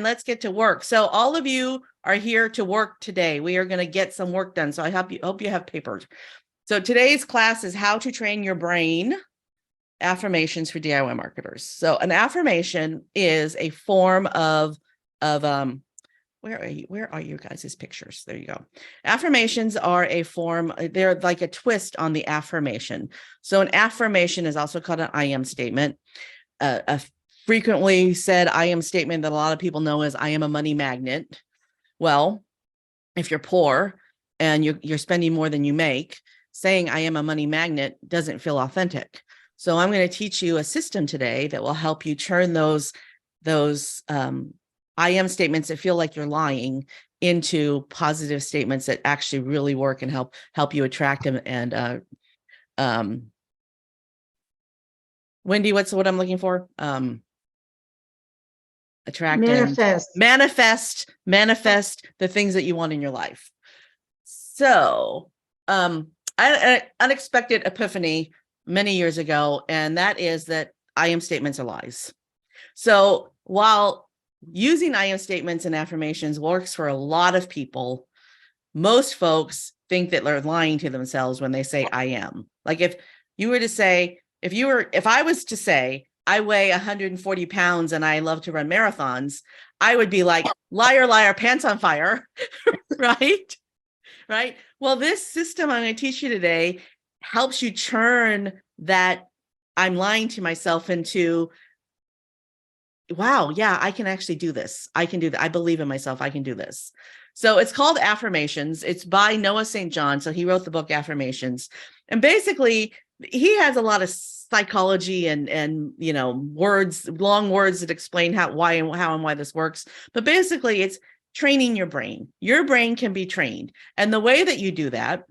let's get to work. So all of you are here to work today. We are going to get some work done. So I hope you have papers. So today's class is how to train your brain. Affirmations for DIY marketers. So an affirmation is a form of where are you guys' pictures? There you go. Affirmations are a form, they're like a twist on the affirmation. So an affirmation is also called an I am statement. A frequently said I am statement that a lot of people know as I am a money magnet. Well, if you're poor and you're spending more than you make, saying I am a money magnet doesn't feel authentic. So I'm going to teach you a system today that will help you turn those I am statements that feel like you're lying into positive statements that actually really work and help you attract them. And Wendy, what's what I'm looking for? Attract Manifest. And manifest the things that you want in your life. So an unexpected epiphany many years ago, and that is that I am statements are lies. So while using I am statements and affirmations works for a lot of people, most folks think that they're lying to themselves when they say I am. Like if I was to say I weigh 140 pounds and I love to run marathons, I would be like, liar, liar, pants on fire, right? Right. Well, this system I'm going to teach you today helps you turn that I'm lying to myself into, wow, yeah, I can actually do this. I can do that. I believe in myself. I can do this. So it's called Affirmations. It's by Noah St. John. So he wrote the book Affirmations. And basically, he has a lot of psychology and words, long words that explain how and why this works. But basically, it's training your brain. Your brain can be trained. And the way that you do that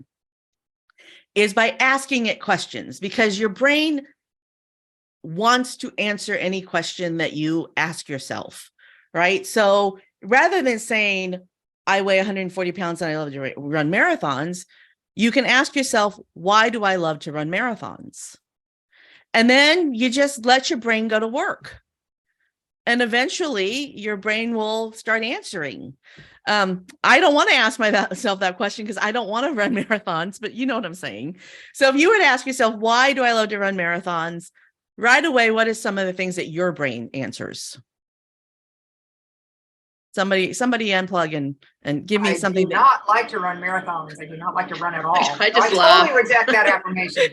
is by asking it questions, because your brain wants to answer any question that you ask yourself, right? So rather than saying, I weigh 140 pounds and I love to run marathons, you can ask yourself, why do I love to run marathons? And then you just let your brain go to work. And eventually your brain will start answering. I don't want to ask myself that question because I don't want to run marathons, but you know what I'm saying. So if you were to ask yourself, why do I love to run marathons? Right away, what is some of the things that your brain answers? Somebody unplug and give me something. I do not like to run marathons. I do not like to run at all. I just totally reject that affirmation.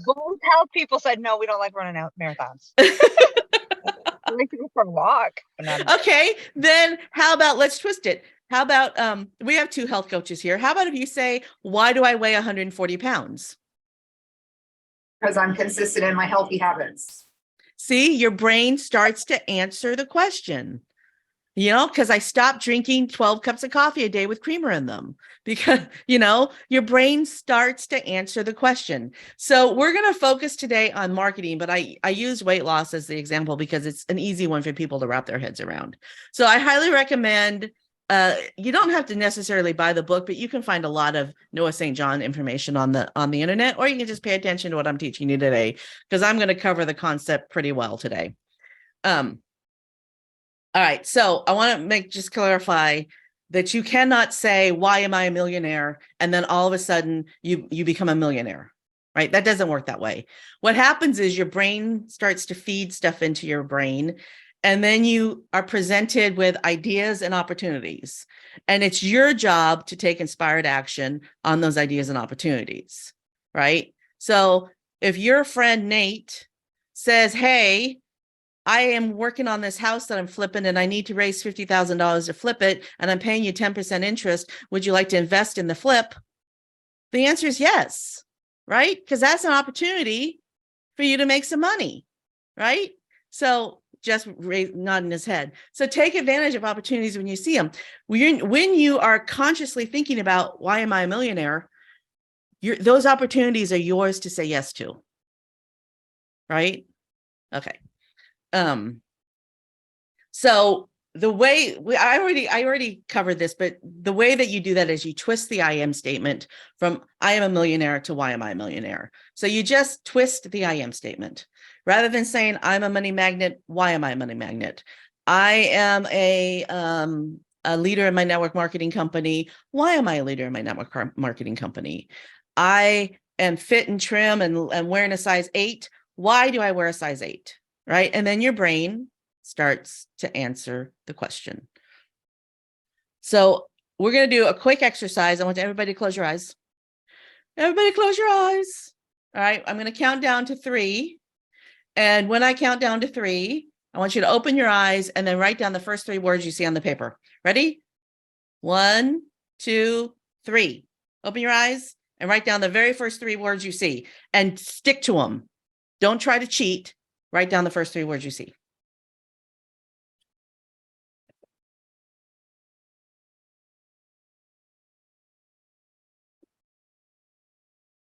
Both health people said, no, we don't like running out marathons. I like to go for a walk. Okay, then how about, let's twist it. How about, we have two health coaches here. How about if you say, why do I weigh 140 pounds? Because I'm consistent in my healthy habits. See, your brain starts to answer the question. Because I stopped drinking 12 cups of coffee a day with creamer in them, because, your brain starts to answer the question. So we're going to focus today on marketing, but I use weight loss as the example because it's an easy one for people to wrap their heads around. So I highly recommend, you don't have to necessarily buy the book, but you can find a lot of Noah St. John information on the internet, or you can just pay attention to what I'm teaching you today, because I'm going to cover the concept pretty well today. All right, so I want to just clarify that you cannot say, why am I a millionaire? And then all of a sudden you become a millionaire, right? That doesn't work that way. What happens is your brain starts to feed stuff into your brain, and then you are presented with ideas and opportunities. And it's your job to take inspired action on those ideas and opportunities, right? So if your friend Nate says, hey, I am working on this house that I'm flipping and I need to raise $50,000 to flip it, and I'm paying you 10% interest. Would you like to invest in the flip? The answer is yes, right? Because that's an opportunity for you to make some money, right? So just nodding his head. So take advantage of opportunities when you see them. When you are consciously thinking about, why am I a millionaire? Those opportunities are yours to say yes to, right? Okay. So the way I already covered this, but the way that you do that is you twist the I am statement from I am a millionaire to why am I a millionaire? So you just twist the I am statement. Rather than saying I'm a money magnet, why am I a money magnet? I am a leader in my network marketing company. Why am I a leader in my network marketing company? I am fit and trim and wearing a size 8. Why do I wear a size 8? Right? And then your brain starts to answer the question. So we're going to do a quick exercise. I want everybody to close your eyes. Everybody close your eyes. All right. I'm going to count down to 3. And when I count down to 3, I want you to open your eyes and then write down the first 3 words you see on the paper. Ready? 1, 2, 3. Open your eyes and write down the very first 3 words you see and stick to them. Don't try to cheat. Write down the first 3 words you see.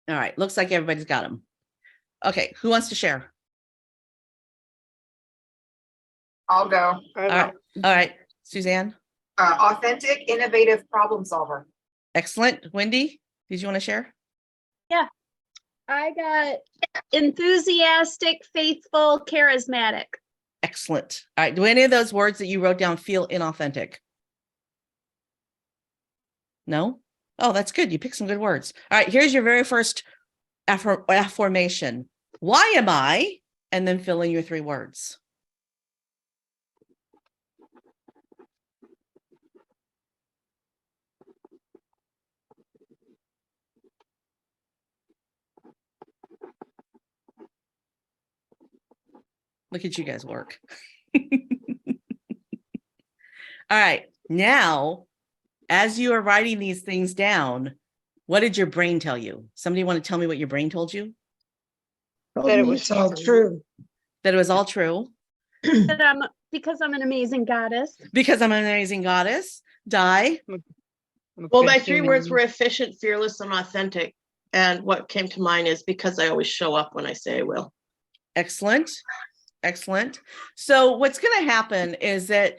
All right. Looks like everybody's got them. Okay. Who wants to share? I'll go. I All right. All right. Suzanne. Authentic, innovative problem solver. Excellent. Wendy, did you want to share? I got enthusiastic, faithful, charismatic. Excellent. All right. Do any of those words that you wrote down feel inauthentic? No? Oh, that's good. You picked some good words. All right. Here's your very first affirmation. Why am I? And then fill in your 3 words. Look at you guys work. All right. Now, as you are writing these things down, what did your brain tell you? Somebody want to tell me what your brain told you? That it was It's all true. true. That it was all true? That because I'm an amazing goddess. Because I'm an amazing goddess? Die? I'm a Well, good my 3 human. words were efficient, fearless, and authentic. And what came to mind is because I always show up when I say I will. Excellent. Excellent. So what's going to happen is that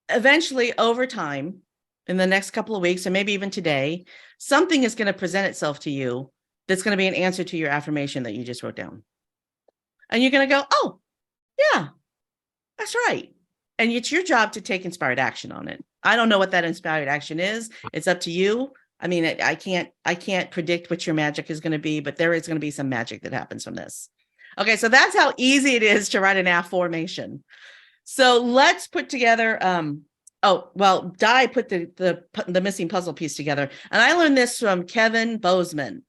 eventually over time, in the next couple of weeks, or maybe even today, something is going to present itself to you that's going to be an answer to your affirmation that you just wrote down. And you're going to go, oh, yeah, that's right. And it's your job to take inspired action on it. I don't know what that inspired action is. It's up to you. I mean, I can't predict what your magic is going to be, but there is going to be some magic that happens from this. Okay, so that's how easy it is to write an affirmation. So let's put together, Di put the missing puzzle piece together. And I learned this from Kevin Bozeman,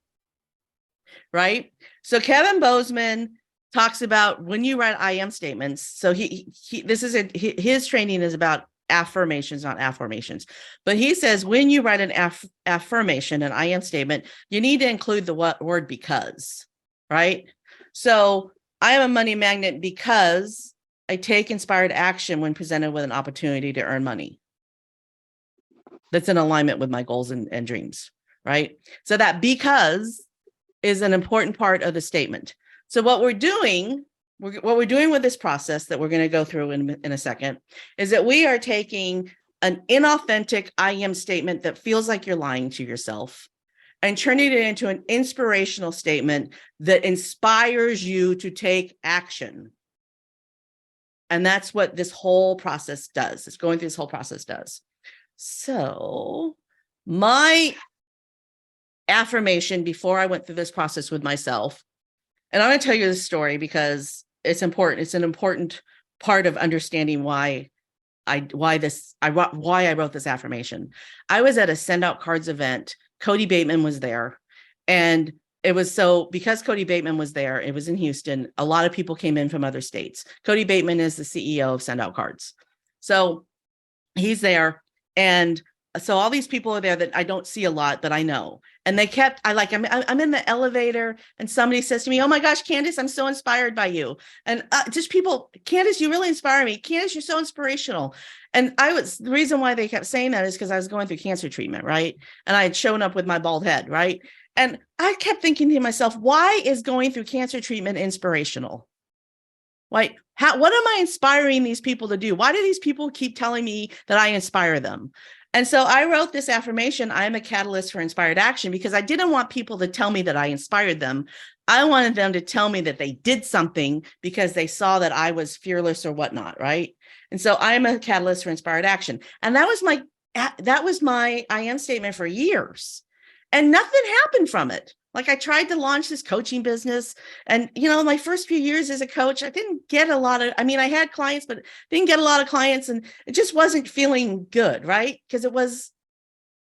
right? So Kevin Bozeman talks about when you write I am statements. So his training is about affirmations, not affirmations. But he says when you write an affirmation, an I am statement, you need to include the word because, right? So I am a money magnet because I take inspired action when presented with an opportunity to earn money. That's in alignment with my goals and dreams, right? So that because is an important part of the statement. So what we're doing with this process that we're going to go through in a second is that we are taking an inauthentic I am statement that feels like you're lying to yourself and turning it into an inspirational statement that inspires you to take action. And that's what this whole process does. It's going through this whole process does. So my affirmation before I went through this process with myself, and I'm going to tell you this story because it's important. It's an important part of understanding why I wrote this affirmation. I was at a Send Out Cards event. Cody Bateman was there. And it was because Cody Bateman was there, it was in Houston. A lot of people came in from other states. Cody Bateman is the CEO of Send Out Cards. So he's there. And so all these people are there that I don't see a lot, but I know. And I'm in the elevator and somebody says to me, oh my gosh, Candace, I'm so inspired by you. And just people, Candace, you really inspire me. Candace, you're so inspirational. And the reason why they kept saying that is because I was going through cancer treatment, right? And I had shown up with my bald head, right? And I kept thinking to myself, why is going through cancer treatment inspirational? What am I inspiring these people to do? Why do these people keep telling me that I inspire them? And so I wrote this affirmation, I am a catalyst for inspired action, because I didn't want people to tell me that I inspired them. I wanted them to tell me that they did something because they saw that I was fearless or whatnot, right? And so I'm a catalyst for inspired action. And that was my I am statement for years. And nothing happened from it. Like I tried to launch this coaching business, and my first few years as a coach, I didn't get a lot of, I had clients, but didn't get a lot of clients, and it just wasn't feeling good, right? Because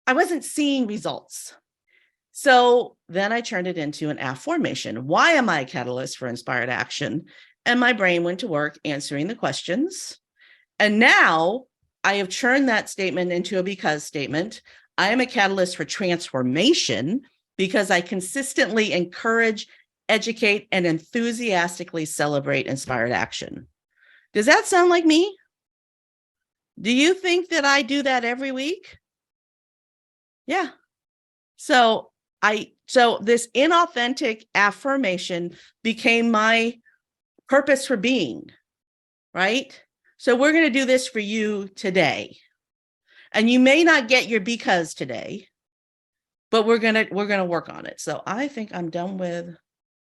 I wasn't seeing results. So then I turned it into an affirmation. Why am I a catalyst for inspired action? And my brain went to work answering the questions. And now I have turned that statement into a because statement. I am a catalyst for transformation because I consistently encourage, educate, and enthusiastically celebrate inspired action. Does that sound like me? Do you think that I do that every week? Yeah. So this inauthentic affirmation became my purpose for being, right? So we're going to do this for you today. And you may not get your because today, but we're going to work on it. So I think I'm done with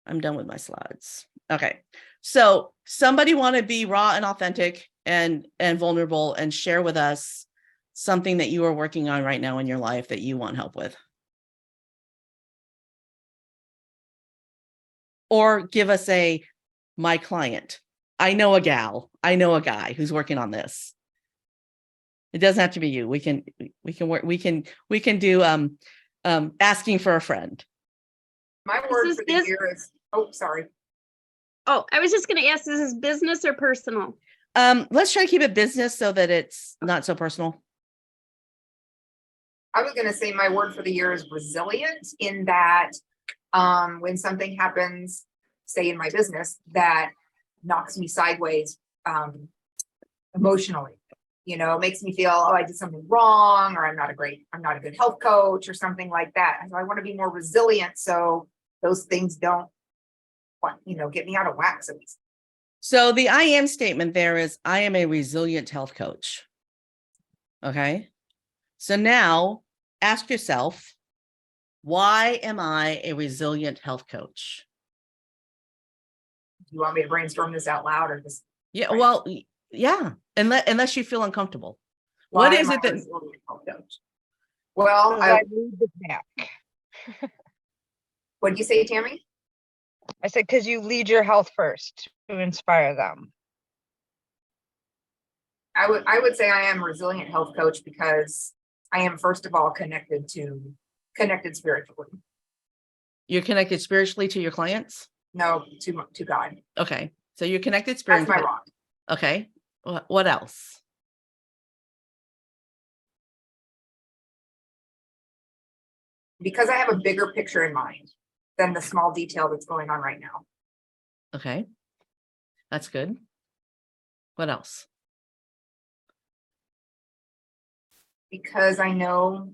my slides. Okay. So somebody want to be raw and authentic and vulnerable and share with us something that you are working on right now in your life that you want help with? Or give us my client. I know a gal, I know a guy who's working on this. It doesn't have to be you. We can work, we can do asking for a friend. My word This for is the this- year is, oh, sorry. Oh, I was just going to ask, is this business or personal? Let's try to keep it business so that it's not so personal. I was gonna say my word for the year is resilient, in that when something happens, say in my business, that knocks me sideways emotionally, makes me feel, oh, I did something wrong, or I'm not a good health coach or something like that. And so I want to be more resilient so those things don't get me out of whack. So the I am statement there is, I am a resilient health coach. Okay. So now ask yourself, why am I a resilient health coach? Do you want me to brainstorm this out loud, or just Yeah, Right. well, yeah, unless you feel uncomfortable. why What is am I it a that, resilient health coach? Well, Because I lead the pack. what did you say, Tammy? I said, because you lead your health first to inspire them. I would say I am a resilient health coach because I am, first of all, connected spiritually. you're connected spiritually to your clients? No, to God. Okay. So you're connected That's spiritually. my rock. Okay. What else? Because I have a bigger picture in mind than the small detail that's going on right now. Okay. That's good. What else? Because I know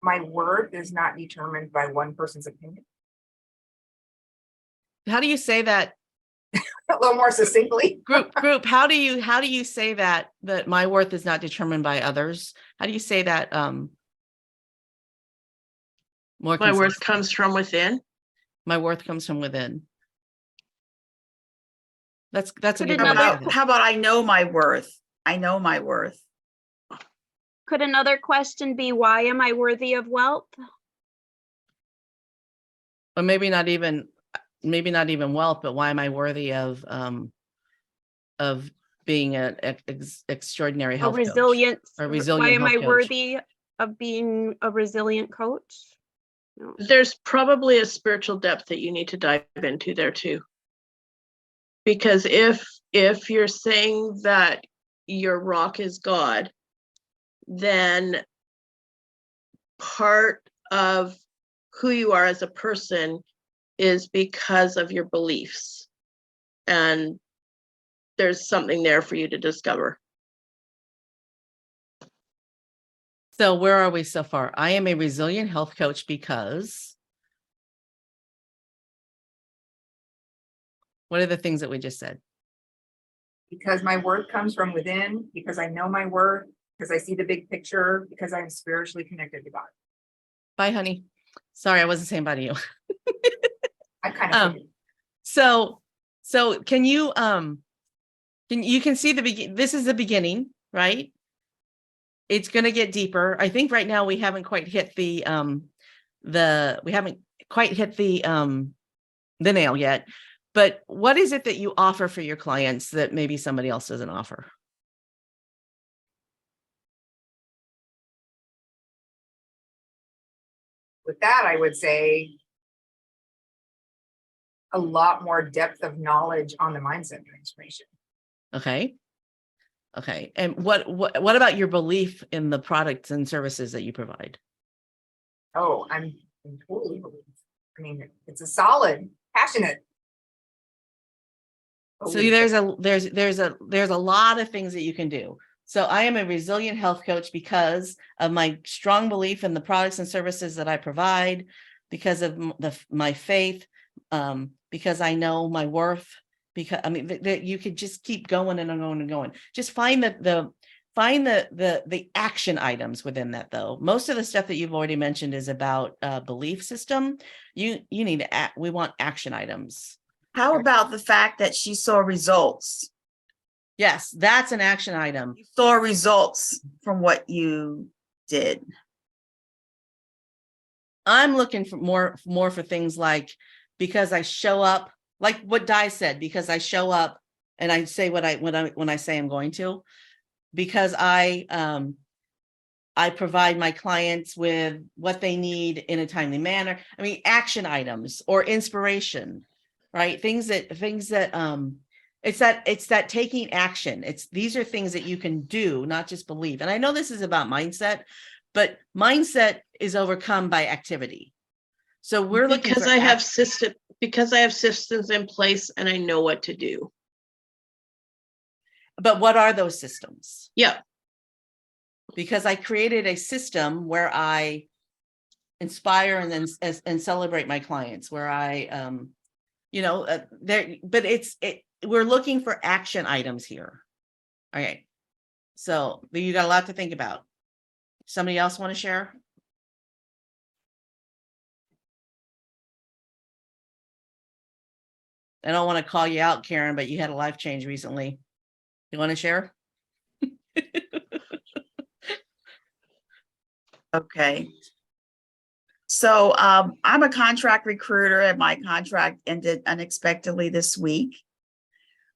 my worth is not determined by one person's opinion. How do you say that? A little more succinctly. Group, how do you say that my worth is not determined by others? How do you say that more My worth consistently? comes from within. My worth comes from within. That's a Could good How way to another- say about, that. how about I know my worth? I know my worth. Could another question be, why am I worthy of wealth? Or maybe not even wealth, but why am I worthy of being an extraordinary A health coach? resilient, A why resilient am health I coach. worthy of being a resilient coach? No. There's probably a spiritual depth that you need to dive into there too. Because if you're saying that your rock is God, then part of who you are as a person is because of your beliefs. And there's something there for you to discover. So where are we so far? I am a resilient health coach because what are the things that we just said? Because my worth comes from within, because I know my worth, because I see the big picture, because I'm spiritually connected to God. Bye, honey. Sorry, I wasn't saying bye to you. I kind of figured. So can you You can see this is the beginning, right? It's going to get deeper. I think right now we haven't quite hit the nail yet. But what is it that you offer for your clients that maybe somebody else doesn't offer? With that, I would say a lot more depth of knowledge on the mindset transformation. Okay. Okay. And what about your belief in the products and services that you provide? Oh, I'm totally believe. I mean, it's a solid, passionate. So belief. there's a lot of things that you can do. So I am a resilient health coach because of my strong belief in the products and services that I provide, because of my faith, because I know my worth. Because I mean, you could just keep going and going and going. Just find the action items within that, though. Most of the stuff that you've already mentioned is about belief system. We want action items. How about the fact that she saw results? Yes, that's an action item. You saw results from what you did. I'm looking for more for things like, because I show up, like what Di said, because I show up and I say when I say I'm going to, because I provide my clients with what they need in a timely manner. I mean, action items or inspiration, right? Things that it's that taking action. These are things that you can do, not just believe. And I know this is about mindset, but mindset is overcome by activity. So we're looking because I have systems in place and I know what to do. But what are those systems? Yeah. Because I created a system where I inspire and then celebrate my clients, where I we're looking for action items here. Okay. So you got a lot to think about. Somebody else want to share? I don't want to call you out, Karen, but you had a life change recently. You want to share? Okay. So I'm a contract recruiter and my contract ended unexpectedly this week.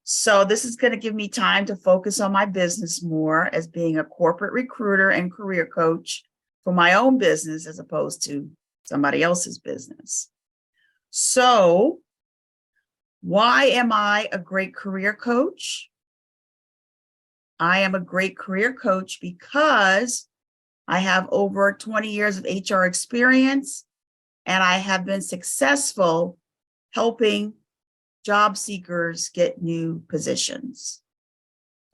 So this is going to give me time to focus on my business more as being a corporate recruiter and career coach for my own business as opposed to somebody else's business. So why am I a great career coach? I am a great career coach because I have over 20 years of HR experience, and I have been successful helping job seekers get new positions.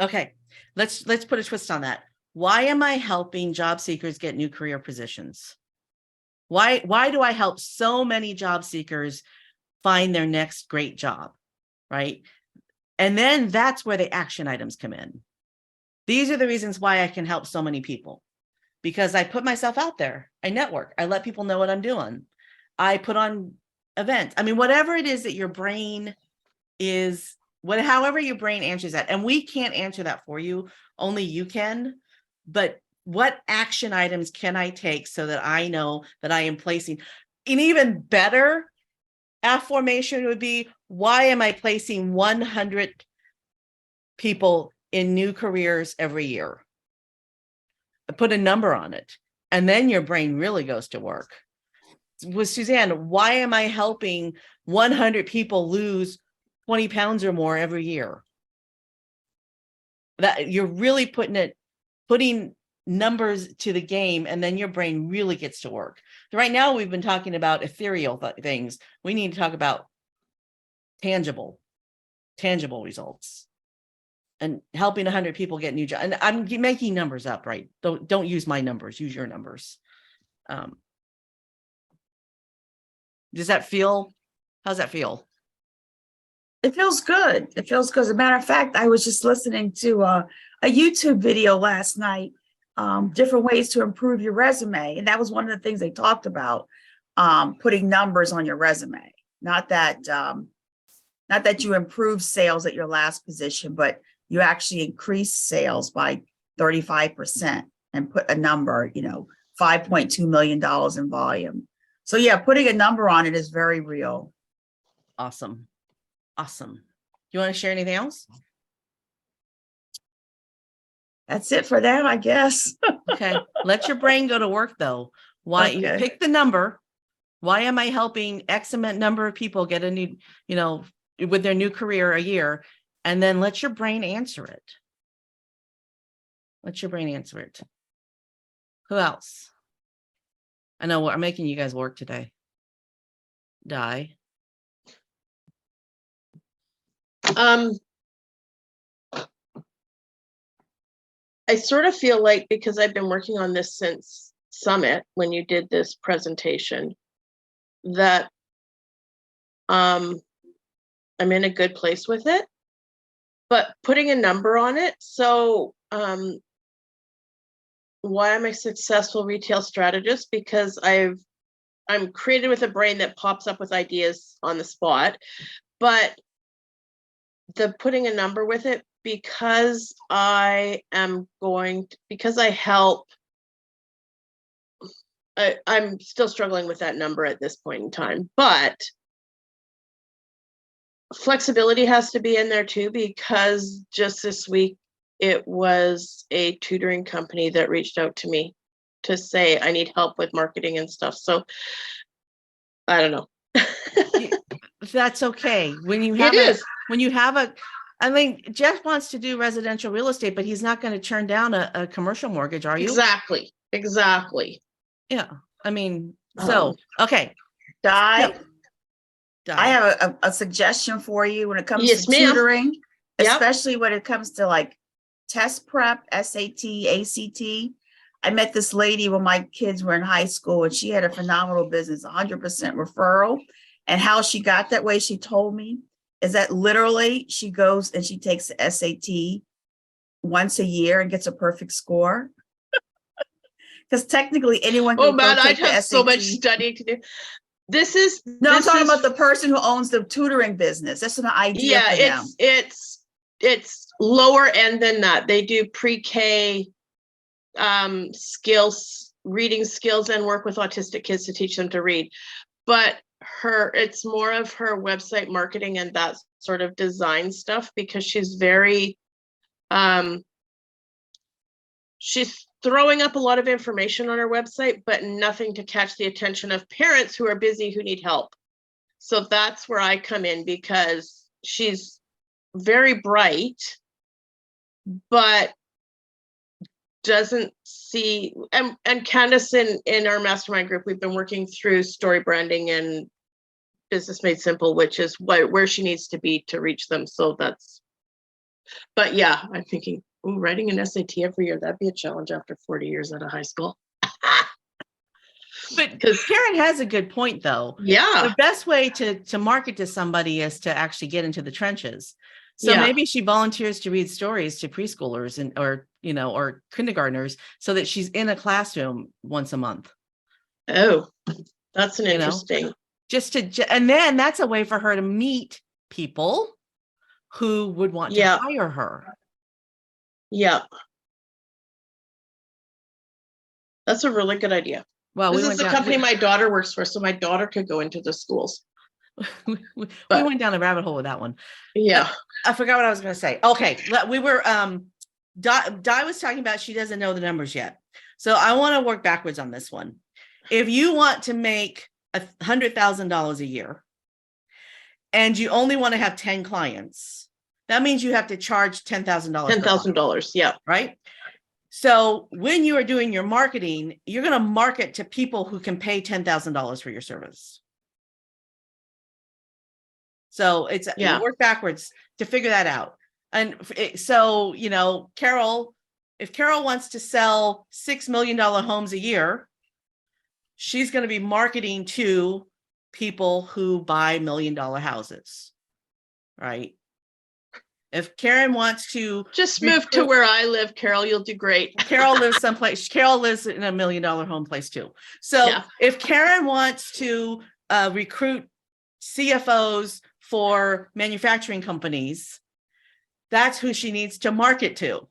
Okay, let's put a twist on that. Why am I helping job seekers get new career positions? Why do I help so many job seekers find their next great job, right? And then that's where the action items come in. These are the reasons why I can help so many people, because I put myself out there. I network. I let people know what I'm doing. I put on events. I mean, whatever it is that your brain is, however your brain answers that, and we can't answer that for you, only you can. But what action items can I take so that I know that I am placing an even better affirmation would be, why am I placing 100 people in new careers every year? Put a number on it, and then your brain really goes to work. With Suzanne, why am I helping 100 people lose 20 pounds or more every year? That you're really putting numbers to the game, and then your brain really gets to work. Right now, we've been talking about ethereal things. We need to talk about tangible results. And helping 100 people get new jobs. And I'm making numbers up, right? Don't use my numbers, use your numbers. How's that feel? It feels good. It feels good. As a matter of fact, I was just listening to a YouTube video last night, different ways to improve your resume. And that was one of the things they talked about, putting numbers on your resume. Not that you improve sales at your last position, but you actually increase sales by 35% and put a number, $5.2 million in volume. So yeah, putting a number on it is very real. Awesome. Awesome. You want to share anything else? That's it for that, I guess. Okay. Let your brain go to work though. Why you Okay. pick the number? Why am I helping X amount number of people get a new, with their new career a year? And then let your brain answer it. Let your brain answer it. Who else? I know I'm making you guys work today. Die. I sort of feel like, because I've been working on this since Summit, when you did this presentation, that I'm in a good place with it, but putting a number on it. So why am I a successful retail strategist? Because I'm created with a brain that pops up with ideas on the spot, but the putting a number with it, because I help, I'm still struggling with that number at this point in time, but flexibility has to be in there too, because just this week, it was a tutoring company that reached out to me to say, I need help with marketing and stuff. So I don't know. That's okay. When you It have I mean, Jeff wants to do residential real estate, but he's not going to turn down a commercial mortgage, are you? Exactly. Yeah. I mean, so, okay. Di, Yep. I have a suggestion for you when it comes Yes, to ma'am. tutoring, Yep. especially when it comes to like test prep, SAT, ACT. I met this lady when my kids were in high school, and she had a phenomenal business, 100% referral. And how she got that way, she told me, is that literally she goes and she takes the SAT once a year and gets a perfect score. Because technically anyone can Oh go man, I'd take the have so much SAT. studying to do. No, I'm talking about the person who owns the tutoring business. That's an idea for them. It's lower end than that. They do pre-K skills, reading skills, and work with autistic kids to teach them to read. But it's more of her website marketing and that sort of design stuff, because she's very she's throwing up a lot of information on her website, but nothing to catch the attention of parents who are busy, who need help. So that's where I come in, because she's very bright, but doesn't see, and Candace in our mastermind group, we've been working through story branding and Business Made Simple, which is where she needs to be to reach them. So but yeah, I'm thinking, writing an SAT every year, that'd be a challenge after 40 years out of high school. But Karen has a good point though. Yeah. The best way to market to somebody is to actually get into the trenches. So Yeah. maybe she volunteers to read stories to preschoolers or kindergartners, so that she's in a classroom once a month. Oh, that's an You know? interesting. And then that's a way for her to meet people who would want to Yeah. hire her. Yeah. That's a really good idea. Well, This is the company my daughter works for, so my daughter could go into the schools. we but- went down a rabbit hole with that one. Yeah. I forgot what I was going to say. Okay. We were, Di was talking about she doesn't know the numbers yet. So I want to work backwards on this one. If you want to make $100,000 a year and you only want to have 10 clients, that means you have to charge $10,000. $10,000. Yeah. Right? So when you are doing your marketing, you're going to market to people who can pay $10,000 for your service. So it's work backwards to figure that out. And so, Carol, if Carol wants to sell $6 million homes a year, she's going to be marketing to people who buy $1 million houses, right? If Karen wants to just move to where I live, Carol, you'll do great. Carol lives someplace. Carol lives in a $1 million home place too. So if Karen wants to recruit CFOs for manufacturing companies, that's who she needs to market to.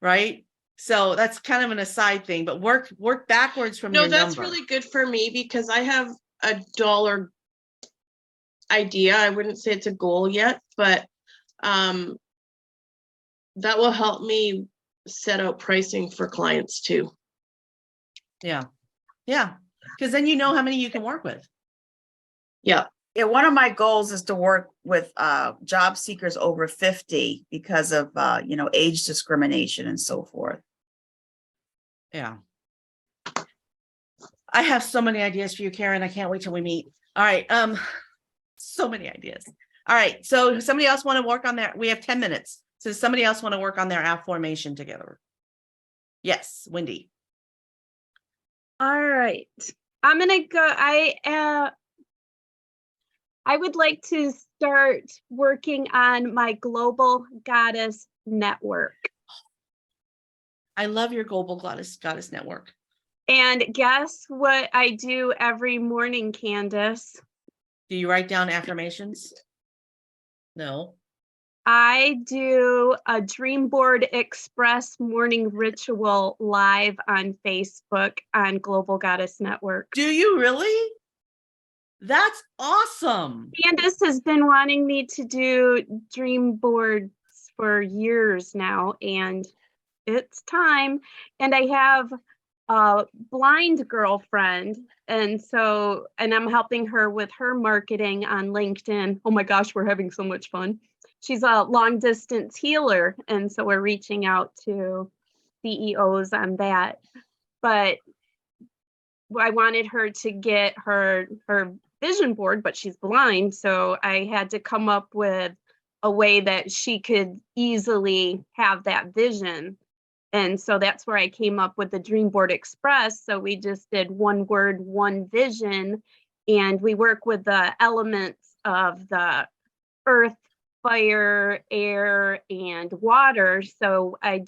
Right? So that's kind of an aside thing, but work backwards from No, your that's number. really good for me because I have a dollar idea. I wouldn't say it's a goal yet, but that will help me set out pricing for clients too. Yeah. Yeah. Because then you know how many you can work with. Yeah. Yeah, one of my goals is to work with job seekers over 50 because of age discrimination and so forth. Yeah. I have so many ideas for you, Karen. I can't wait till we meet. All right. So many ideas. All right. So somebody else want to work on that? We have 10 minutes. So does somebody else want to work on their app formation together? Yes, Wendy. All right. I'm gonna go. I would like to start working on my Global Goddess Network. I love your Global Goddess Network. And guess what I do every morning, Candace? Do you write down affirmations? No. I do a Dream Board Express morning ritual live on Facebook on Global Goddess Network. Do you really? That's awesome. Candace has been wanting me to do dream boards for years now, and it's time. And I have a blind girlfriend, and I'm helping her with her marketing on LinkedIn. Oh my gosh, we're having so much fun. She's a long distance healer, and so we're reaching out to CEOs on that. But I wanted her to get her vision board, but she's blind, so I had to come up with a way that she could easily have that vision. And so that's where I came up with the Dream Board Express. So we just did one word, one vision, and we work with the elements of the earth, fire, air, and water. So and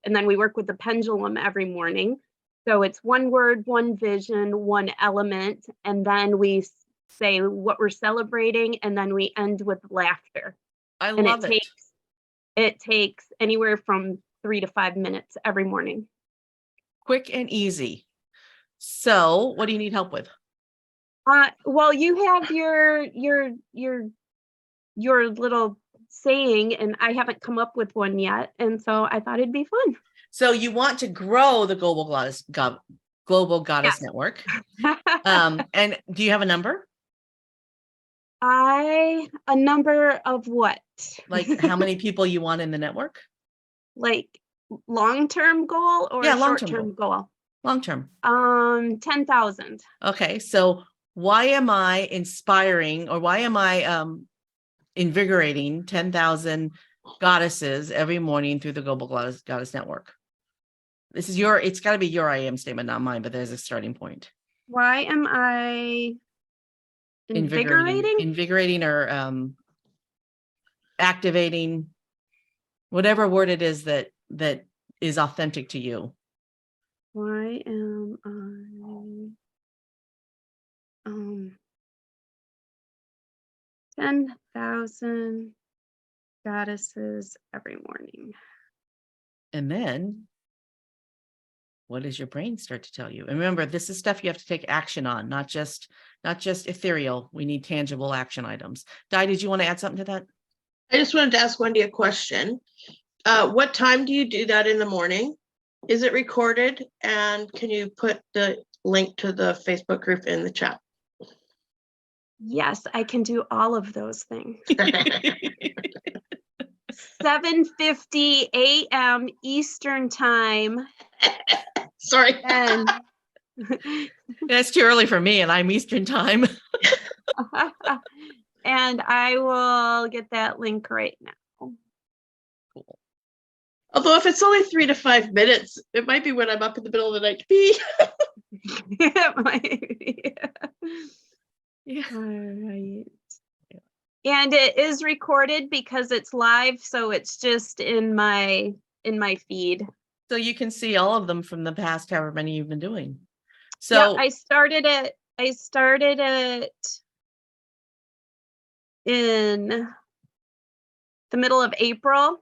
then we work with the pendulum every morning. So it's one word, one vision, one element, and then we say what we're celebrating, and then we end with laughter. I And love it. it takes anywhere from 3 to 5 minutes every morning. Quick and easy. So what do you need help with? Well, you have your little saying, and I haven't come up with one yet, and so I thought it'd be fun. So you want to grow the Global Goddess Yes. Network. And do you have a number? A number of what? Like how many people you want in the network? Like long-term goal or Yeah, long-term short-term goal? Long-term. 10,000. Okay. So why am I inspiring or why am I invigorating 10,000 goddesses every morning through the Global Goddess Network? This is it's got to be your I am statement, not mine, but there's a starting point. Why am I invigorating? Invigorating or activating, whatever word it is that is authentic to you. Why am I 10,000 goddesses every morning? And then what does your brain start to tell you? And remember, this is stuff you have to take action on, not just ethereal. We need tangible action items. Di, did you want to add something to that? I just wanted to ask Wendy a question. What time do you do that in the morning? Is it recorded? And can you put the link to the Facebook group in the chat? Yes, I can do all of those things. 7:50 a.m. Eastern time. Sorry. And It's too early for me, and I'm Eastern time. and I will get that link right now. Although if it's only 3 to 5 minutes, it might be when I'm up in the middle of the night to pee. It might be. Yeah. All right. And it is recorded because it's live, so it's just in my feed. So you can see all of them from the past, however many you've been doing. So yeah, I started it in the middle of April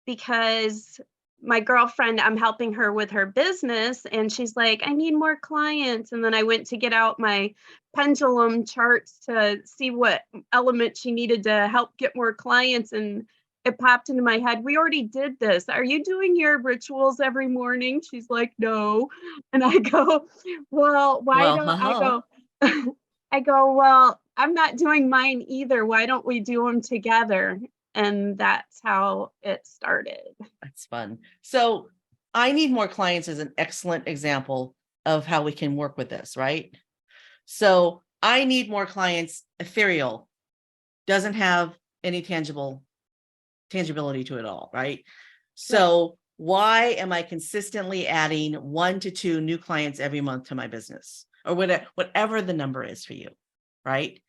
because my girlfriend, I'm helping her with her business, and she's like, I need more clients. And then I went to get out my pendulum charts to see what element she needed to help get more clients. And it popped into my head, we already did this. Are you doing your rituals every morning? She's like, no. And I go, well, why Well, don't I go? I go, well, I'm not doing mine either. Why don't we do them together? And that's how it started. That's fun. So I need more clients is an excellent example of how we can work with this, right? So I need more clients, ethereal, doesn't have any tangibility to it all, right? So why am I consistently adding 1 to 2 new clients every month to my business, or whatever the number is for you, right?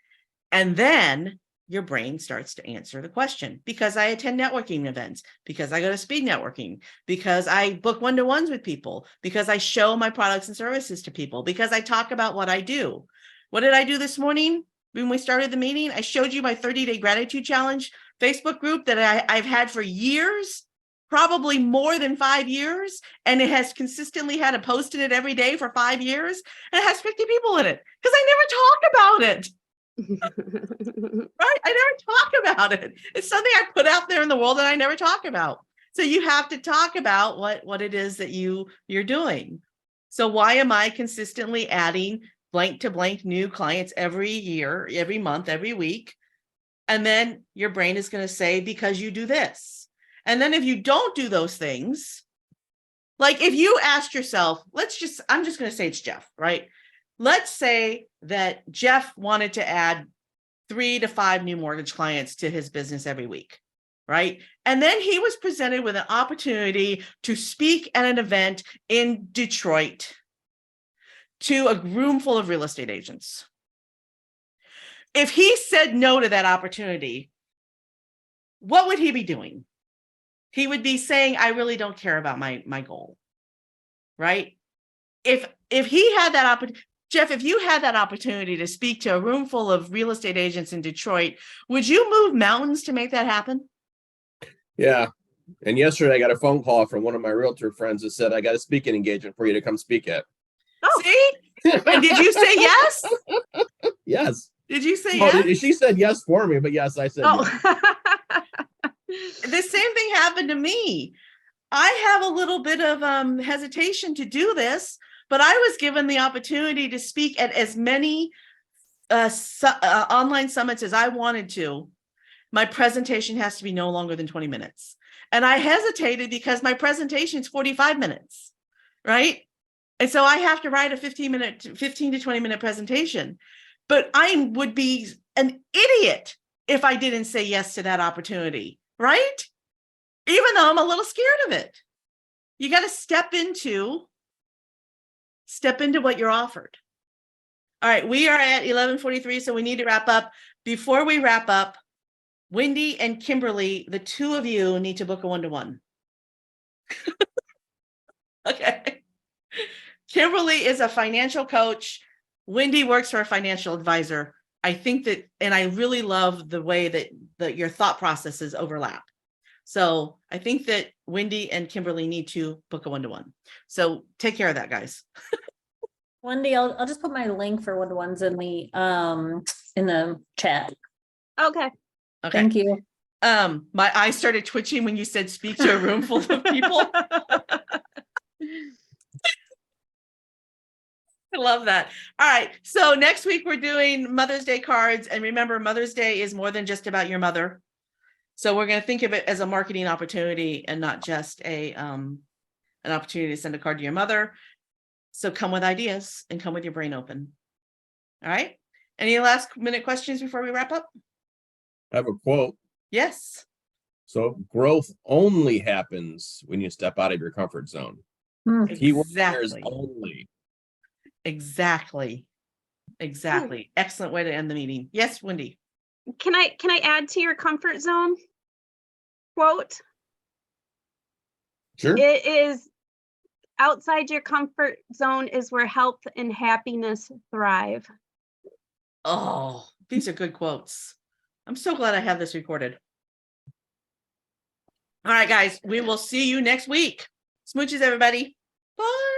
And then your brain starts to answer the question, because I attend networking events, because I go to speed networking, because I book one-to-ones with people, because I show my products and services to people, because I talk about what I do. What did I do this morning when we started the meeting? I showed you my 30-day gratitude challenge Facebook group that I've had for years, probably more than 5 years. And it has consistently had a post in it every day for 5 years. And it has 50 people in it because I never talk about it. Right? I never talk about it. It's something I put out there in the world that I never talk about. So you have to talk about what it is that you're doing. So why am I consistently adding blank to blank new clients every year, every month, every week? And then your brain is going to say, because you do this. And then if you don't do those things, like if you asked yourself, I'm just going to say it's Jeff, right? Let's say that Jeff wanted to add 3 to 5 new mortgage clients to his business every week, right? And then he was presented with an opportunity to speak at an event in Detroit to a room full of real estate agents. If he said no to that opportunity, what would he be doing? He would be saying, I really don't care about my goal, right? If he had that opportunity, Jeff, if you had that opportunity to speak to a room full of real estate agents in Detroit, would you move mountains to make that happen? Yeah. And yesterday I got a phone call from one of my realtor friends that said, I got a speaking engagement for you to come speak at. Oh, See? And did you say yes? Yes. Did you say Well, yes? she said yes for me, but yes, I said yes. The same thing happened to me. I have a little bit of hesitation to do this, but I was given the opportunity to speak at as many online summits as I wanted to. My presentation has to be no longer than 20 minutes. And I hesitated because my presentation is 45 minutes, right? And so I have to write a 15 to 20 minute presentation. But I would be an idiot if I didn't say yes to that opportunity, right? Even though I'm a little scared of it. You got to step into what you're offered. All right, we are at 11:43, so we need to wrap up. Before we wrap up, Wendy and Kimberly, the two of you need to book a one-to-one. Okay. Kimberly is a financial coach. Wendy works for a financial advisor. I think that, and I really love the way that your thought processes overlap. So I think that Wendy and Kimberly need to book a one-to-one. So take care of that, guys. Wendy, I'll just put my link for one-to-ones in the chat. okay. Okay. Thank you. My eyes started twitching when you said speak to a room full of people. I love that. All right. So next week we're doing Mother's Day cards. And remember, Mother's Day is more than just about your mother. So we're going to think of it as a marketing opportunity and not just an opportunity to send a card to your mother. So come with ideas and come with your brain open. All right. Any last minute questions before we wrap up? I have a quote. Yes. So growth only happens when you step out of your comfort zone. Keyword there is Exactly. only. Exactly. Excellent way to end the meeting. Yes, Wendy. Can I add to your comfort zone quote? Sure. It is outside your comfort zone is where health and happiness thrive. Oh, these are good quotes. I'm so glad I have this recorded. All right, guys, we will see you next week. Smooches, everybody. Bye.